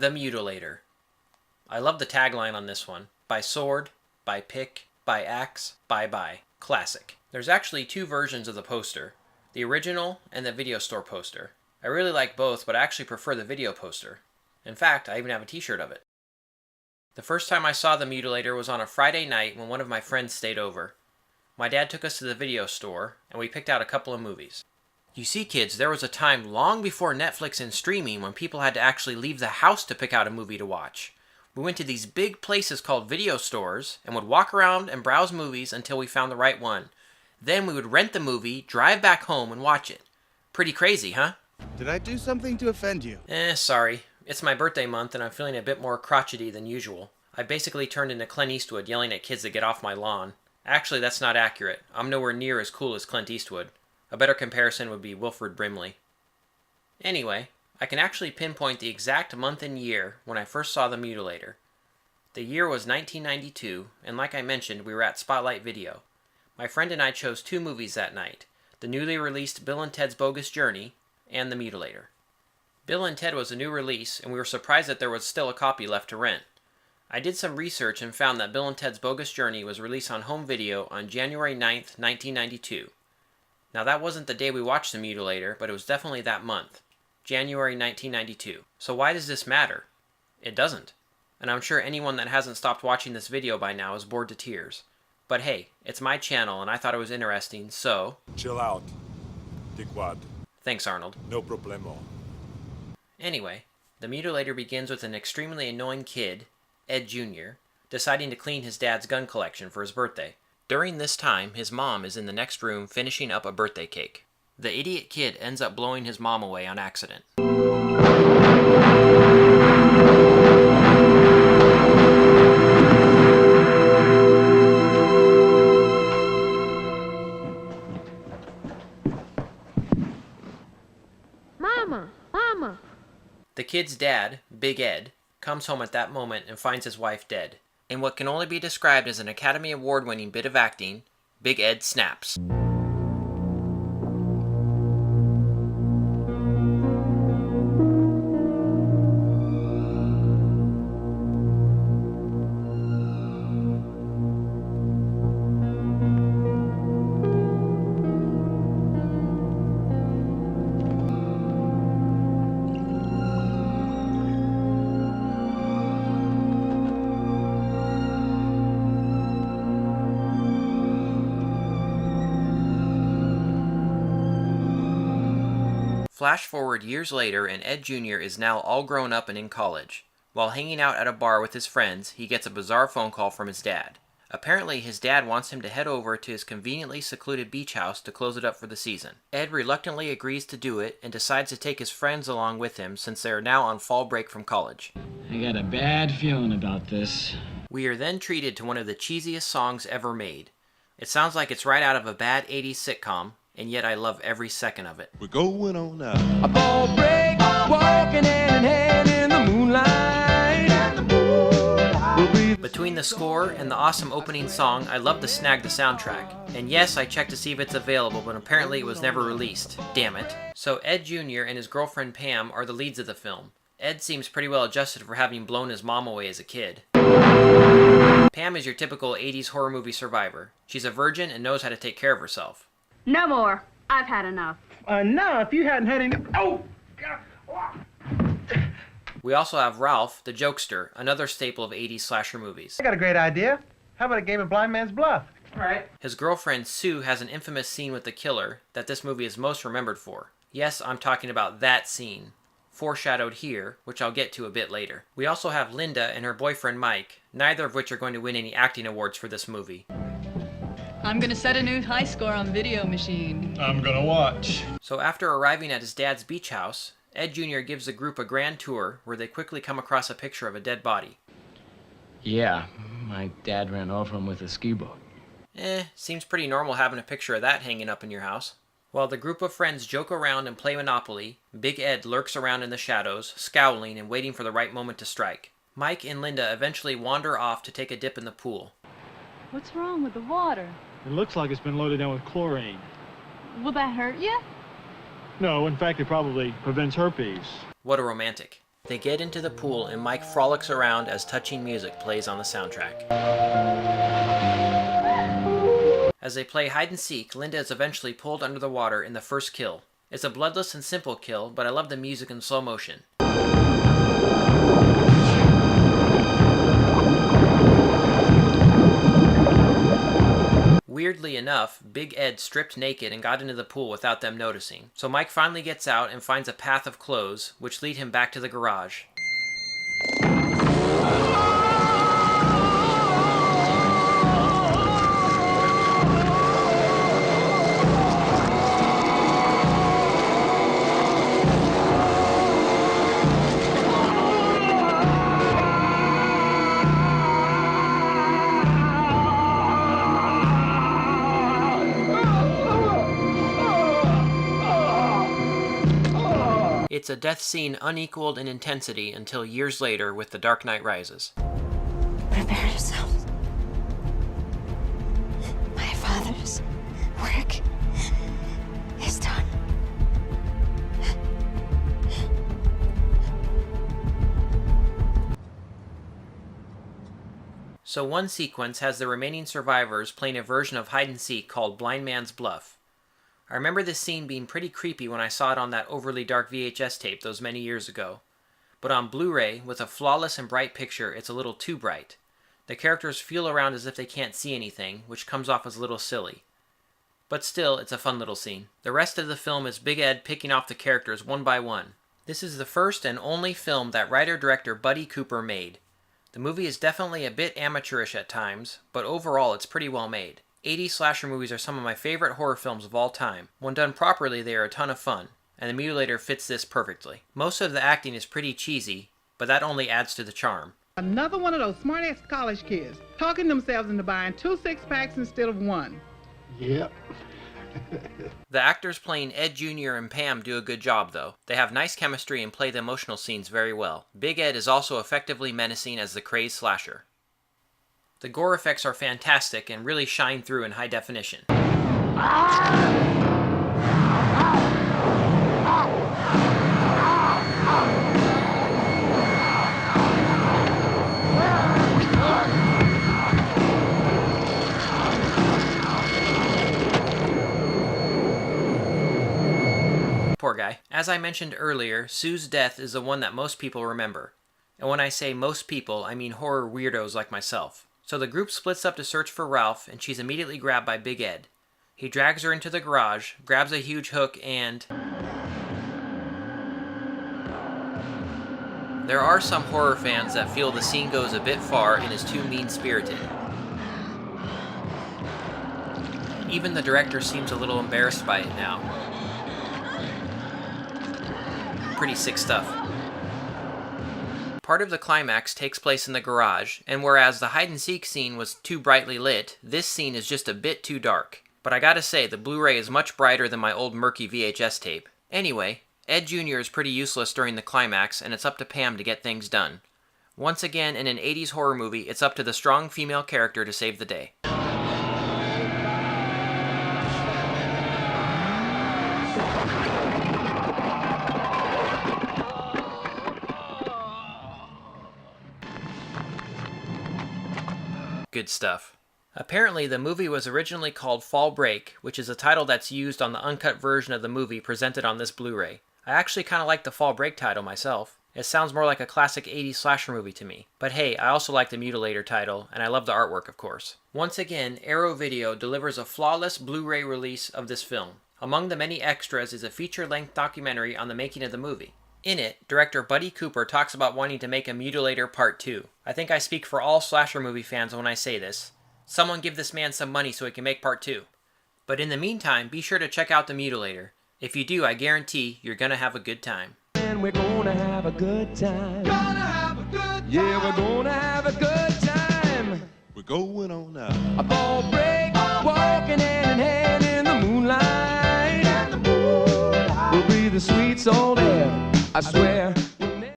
The Mutilator. I love the tagline on this one. By sword, by pick, by axe, bye-bye. Classic. There's actually two versions of the poster. The original and the video store poster. I really like both, but I actually prefer the video poster. In fact, I even have a t-shirt of it. The first time I saw The Mutilator was on a Friday night when one of my friends stayed over. My dad took us to the video store, and we picked out a couple of movies. You see, kids, there was a time long before Netflix and streaming when people had to actually leave the house to pick out a movie to watch. We went to these big places called video stores and would walk around and browse movies until we found the right one. Then we would rent the movie, drive back home, and watch it. Pretty crazy, huh? Did I do something to offend you? Sorry. It's my birthday month and I'm feeling a bit more crotchety than usual. I basically turned into Clint Eastwood yelling at kids to get off my lawn. Actually, that's not accurate. I'm nowhere near as cool as Clint Eastwood. A better comparison would be Wilford Brimley. Anyway, I can actually pinpoint the exact month and year when I first saw The Mutilator. The year was 1992, and like I mentioned, we were at Spotlight Video. My friend and I chose two movies that night, the newly released Bill and Ted's Bogus Journey and The Mutilator. Bill and Ted was a new release, and we were surprised that there was still a copy left to rent. I did some research and found that Bill and Ted's Bogus Journey was released on home video on January 9th, 1992. Now that wasn't the day we watched The Mutilator, but it was definitely that month, January 1992. So why does this matter? It doesn't. And I'm sure anyone that hasn't stopped watching this video by now is bored to tears. But hey, it's my channel and I thought it was interesting, so... Chill out, dickwad. Thanks, Arnold. No problemo. Anyway, The Mutilator begins with an extremely annoying kid, Ed Jr., deciding to clean his dad's gun collection for his birthday. During this time, his mom is in the next room finishing up a birthday cake. The idiot kid ends up blowing his mom away on accident. Mama! The kid's dad, Big Ed, comes home at that moment and finds his wife dead. In what can only be described as an Academy Award-winning bit of acting, Big Ed snaps. Flash forward years later, and Ed Jr. is now all grown up and in college. While hanging out at a bar with his friends, he gets a bizarre phone call from his dad. Apparently, his dad wants him to head over to his conveniently secluded beach house to close it up for the season. Ed reluctantly agrees to do it and decides to take his friends along with him since they are now on fall break from college. I got a bad feeling about this. We are then treated to one of the cheesiest songs ever made. It sounds like it's right out of a bad 80s sitcom, and yet I love every second of it. We're going on now. A fall break, walking hand in hand in the moonlight. We'll be Between the score and the awesome opening song, I love to snag the soundtrack. And yes, I checked to see if it's available, but apparently it was never released. Damn it. So Ed Jr. and his girlfriend Pam are the leads of the film. Ed seems pretty well adjusted for having blown his mom away as a kid. Pam is your typical 80s horror movie survivor. She's a virgin and knows how to take care of herself. No more. I've had enough. Enough? You hadn't had any... Oh! We also have Ralph, the jokester, another staple of 80s slasher movies. I got a great idea. How about a game of blind man's bluff? All right. His girlfriend Sue has an infamous scene with the killer that this movie is most remembered for. Yes, I'm talking about that scene. Foreshadowed here, which I'll get to a bit later. We also have Linda and her boyfriend Mike, neither of which are going to win any acting awards for this movie. I'm gonna set a new high score on Video Machine. I'm gonna watch. So after arriving at his dad's beach house, Ed Jr. gives the group a grand tour where they quickly come across a picture of a dead body. Yeah, my dad ran over him with a ski boat. Seems pretty normal having a picture of that hanging up in your house. While the group of friends joke around and play Monopoly, Big Ed lurks around in the shadows, scowling and waiting for the right moment to strike. Mike and Linda eventually wander off to take a dip in the pool. What's wrong with the water? It looks like it's been loaded down with chlorine. Will that hurt you? No, in fact, it probably prevents herpes. What a romantic. They get into the pool and Mike frolics around as touching music plays on the soundtrack. As they play hide and seek, Linda is eventually pulled under the water in the first kill. It's a bloodless and simple kill, but I love the music in slow motion. Weirdly enough, Big Ed stripped naked and got into the pool without them noticing. So Mike finally gets out and finds a path of clothes, which lead him back to the garage. It's a death scene unequaled in intensity until years later with The Dark Knight Rises. Prepare yourselves. My father's work is done. So one sequence has the remaining survivors playing a version of hide and seek called Blind Man's Bluff. I remember this scene being pretty creepy when I saw it on that overly dark VHS tape those many years ago. But on Blu-ray, with a flawless and bright picture, it's a little too bright. The characters feel around as if they can't see anything, which comes off as a little silly. But still, it's a fun little scene. The rest of the film is Big Ed picking off the characters one by one. This is the first and only film that writer-director Buddy Cooper made. The movie is definitely a bit amateurish at times, but overall it's pretty well made. 80s slasher movies are some of my favorite horror films of all time. When done properly, they are a ton of fun, and The Mutilator fits this perfectly. Most of the acting is pretty cheesy, but that only adds to the charm. Another one of those smart-ass college kids talking themselves into buying 2 six-packs instead of 1. Yep. The actors playing Ed Jr. and Pam do a good job, though. They have nice chemistry and play the emotional scenes very well. Big Ed is also effectively menacing as the crazed slasher. The gore effects are fantastic and really shine through in high definition. Poor guy. As I mentioned earlier, Sue's death is the one that most people remember. And when I say most people, I mean horror weirdos like myself. So the group splits up to search for Ralph, and she's immediately grabbed by Big Ed. He drags her into the garage, grabs a huge hook, and... There are some horror fans that feel the scene goes a bit far and is too mean-spirited. Even the director seems a little embarrassed by it now. Pretty sick stuff. Part of the climax takes place in the garage, and whereas the hide-and-seek scene was too brightly lit, this scene is just a bit too dark. But I gotta say, the Blu-ray is much brighter than my old murky VHS tape. Anyway, Ed Jr. is pretty useless during the climax, and it's up to Pam to get things done. Once again, in an 80s horror movie, it's up to the strong female character to save the day. Good stuff. Apparently, the movie was originally called Fall Break, which is a title that's used on the uncut version of the movie presented on this Blu-ray. I actually kind of like the Fall Break title myself. It sounds more like a classic 80s slasher movie to me. But hey, I also like the Mutilator title, and I love the artwork, of course. Once again, Arrow Video delivers a flawless Blu-ray release of this film. Among the many extras is a feature-length documentary on the making of the movie. In it, director Buddy Cooper talks about wanting to make a Mutilator Part 2. I think I speak for all slasher movie fans when I say this. Someone give this man some money so he can make Part 2. But in the meantime, be sure to check out The Mutilator. If you do, I guarantee you're gonna have a good time. And we're gonna have a good time. Gonna have a good time. Yeah, we're gonna have a good time. We're going on out. A fall break, walking hand in hand in the moonlight. We'll breathe the sweet salt air, I swear.